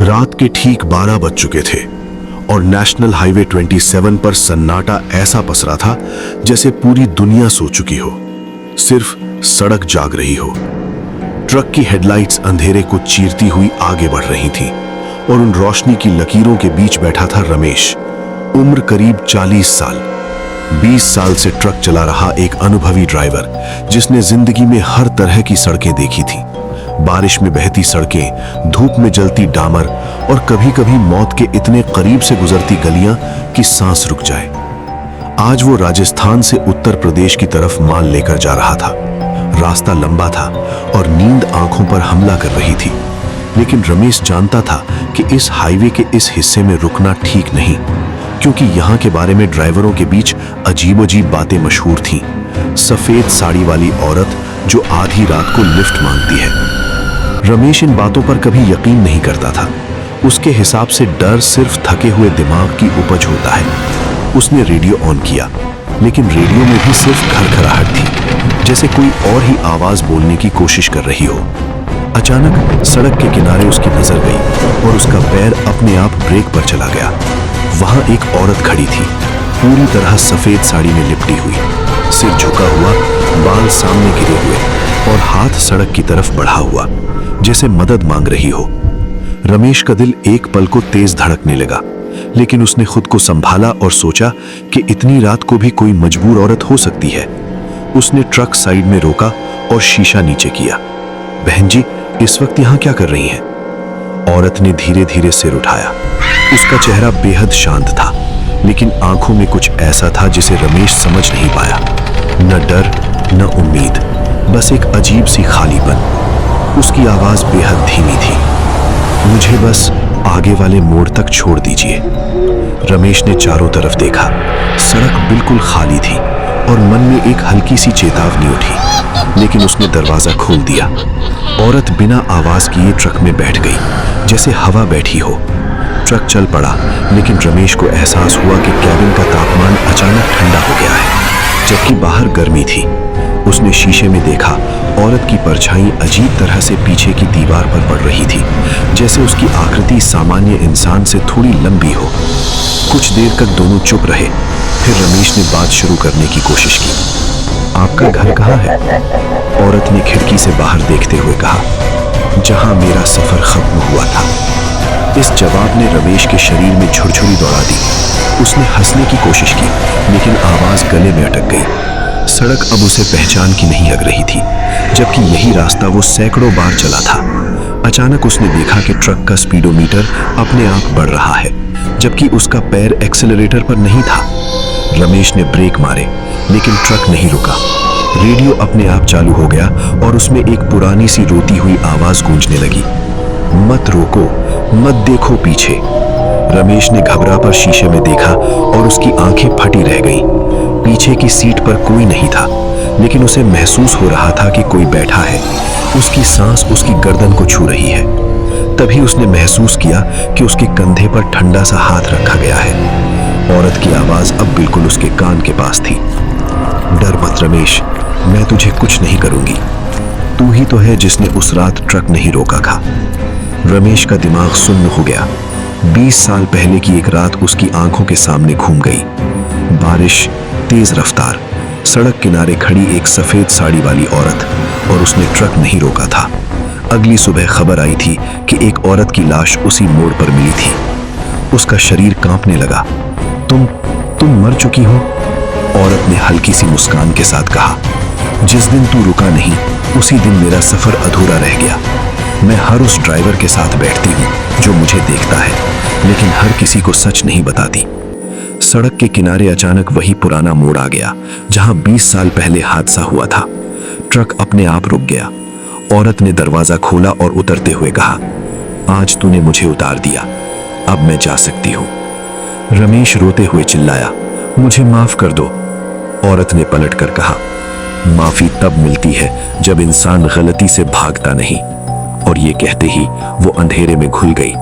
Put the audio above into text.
रात के ठीक 12 बज चुके थे और नेशनल हाईवे 27 पर सन्नाटा ऐसा पसरा था जैसे पूरी दुनिया सो चुकी हो, सिर्फ सड़क जाग रही हो। ट्रक की हेडलाइट्स अंधेरे को चीरती हुई आगे बढ़ रही थीं और उन रोशनी की लकीरों के बीच बैठा था रमेश, उम्र करीब 40 साल। 20 साल से ट्रक चला रहा एक अनुभवी ड्राइवर जिसने जिंदगी में हर तरह की सड़कें देखी थी। बारिश में बहती सड़कें, धूप में जलती डामर और कभी कभी मौत के इतने करीब से गुजरती गलियां कि सांस रुक जाए। आज वो राजस्थान से उत्तर प्रदेश की तरफ माल लेकर जा रहा था। रास्ता लंबा था और नींद आंखों पर हमला कर रही थी, लेकिन रमेश जानता था कि इस हाईवे के इस हिस्से में रुकना ठीक नहीं, क्योंकि यहाँ के बारे में ड्राइवरों के बीच अजीब-अजीब बातें मशहूर थीं। सफेद साड़ी वाली औरत जो आधी रात को लिफ्ट मांगती है। रमेश इन बातों पर कभी यकीन नहीं करता था। उसके हिसाब से डर सिर्फ थके हुए दिमाग की उपज होता है। उसने रेडियो ऑन किया, लेकिन रेडियो में भी सिर्फ खरखराहट थी, जैसे कोई और ही आवाज बोलने की कोशिश कर रही हो। अचानक सड़क के किनारे उसकी नजर गई और उसका पैर अपने आप ब्रेक पर चला गया। वहां एक औरत खड़ी थी, पूरी तरह सफेद साड़ी में लिपटी हुई, सिर झुका हुआ, बाल सामने गिरे हुए और हाथ सड़क की तरफ बढ़ा हुआ, जैसे मदद मांग रही हो। रमेश का दिल एक पल को तेज धड़कने लगा, लेकिन उसने खुद को संभाला और सोचा कि इतनी रात को भी कोई मजबूर औरत हो सकती है। उसने ट्रक साइड में रोका और शीशा नीचे किया। बहन जी, इस वक्त यहाँ क्या कर रही हैं? औरत ने धीरे धीरे सिर उठाया। उसका चेहरा बेहद शांत था, लेकिन आंखों में कुछ ऐसा था जिसे रमेश समझ नहीं पाया। न डर, न उम्मीद, बस एक अजीब सी खालीपन। उसकी आवाज बेहद धीमी थी। मुझे बस आगे वाले मोड़ तक छोड़ दीजिए। रमेश ने चारों तरफ देखा। सड़क बिल्कुल खाली थी और मन में एक हल्की सी चेतावनी उठी, लेकिन उसने दरवाजा खोल दिया। औरत बिना आवाज किए ट्रक में बैठ गई, जैसे हवा बैठी हो। ट्रक चल पड़ा, लेकिन रमेश को एहसास हुआ कि कैबिन का तापमान अचानक ठंडा हो गया है, जबकि बाहर गर्मी थी। उसने शीशे में देखा, औरत की परछाई अजीब तरह से पीछे की दीवार पर पड़ रही थी, जैसे उसकी आकृति सामान्य इंसान से थोड़ी लंबी हो। कुछ देर तक दोनों चुप रहे, फिर रमेश ने बात शुरू करने की कोशिश की। आपका घर कहाँ है? औरत ने खिड़की से बाहर देखते हुए कहा। जहां मेरा सफर खत्म हुआ था। इस जवाब ने रमेश के शरीर में झुरझुरी दौड़ा दी। उसने हंसने की कोशिश की, लेकिन आवाज गले में अटक गई। सड़क अब उसे पहचान की नहीं लग रही थी, जबकि यही रास्ता वो सैकड़ों बार चला था। अचानक उसने देखा कि ट्रक का स्पीडोमीटर अपने आप बढ़ रहा है, जबकि उसका पैर एक्सेलरेटर पर नहीं था। रमेश ने ब्रेक मारे, लेकिन ट्रक नहीं रुका। रेडियो अपने आप चालू हो गया और उसमें एक पुरानी सी रोती हुई आवाज गूंजने लगी। मत रोको, मत देखो पीछे। रमेश ने घबरा कर शीशे में देखा और उसकी आंखें फटी रह गईं। पीछे की सीट पर कोई नहीं था, लेकिन उसे महसूस हो रहा था कि कोई बैठा है। उसकी सांस उसकी गर्दन को छू रही है। तभी उसने महसूस किया कि उसके कंधे पर ठंडा सा हाथ रखा गया है। औरत की आवाज अब बिल्कुल उसके कान के पास थी। डर मत रमेश, मैं तुझे कुछ नहीं करूंगी। तू ही तो है जिसने उस रात ट्रक नहीं रोका था। रमेश का दिमाग सुन्न हो गया। 20 साल पहले की एक रात उसकी आंखों के सामने घूम गई। बारिश, तेज रफ्तार, सड़क किनारे खड़ी एक सफेद साड़ी वाली औरत, और उसने ट्रक नहीं रोका था। अगली सुबह खबर आई थी कि एक औरत की लाश उसी मोड़ पर मिली थी। उसका शरीर कांपने लगा। तुम मर चुकी हो? औरत ने हल्की सी मुस्कान के साथ कहा। जिस दिन तू रुका नहीं, उसी दिन मेरा सफर अधूरा रह गया। मैं हर उस ड्राइवर के साथ बैठती हूँ जो मुझे देखता है, लेकिन हर किसी को सच नहीं बताती। सड़क के किनारे अचानक वही पुराना मोड़ आ गया जहां 20 साल पहले हादसा हुआ था। ट्रक अपने आप रुक गया। औरत ने दरवाजा खोला और उतरते हुए कहा, आज तूने मुझे उतार दिया, अब मैं जा सकती हूँ। रमेश रोते हुए चिल्लाया, मुझे माफ कर दो। औरत ने पलटकर कहा, माफी तब मिलती है जब इंसान गलती से भागता नहीं। और ये कहते ही वो अंधेरे में घुल गई।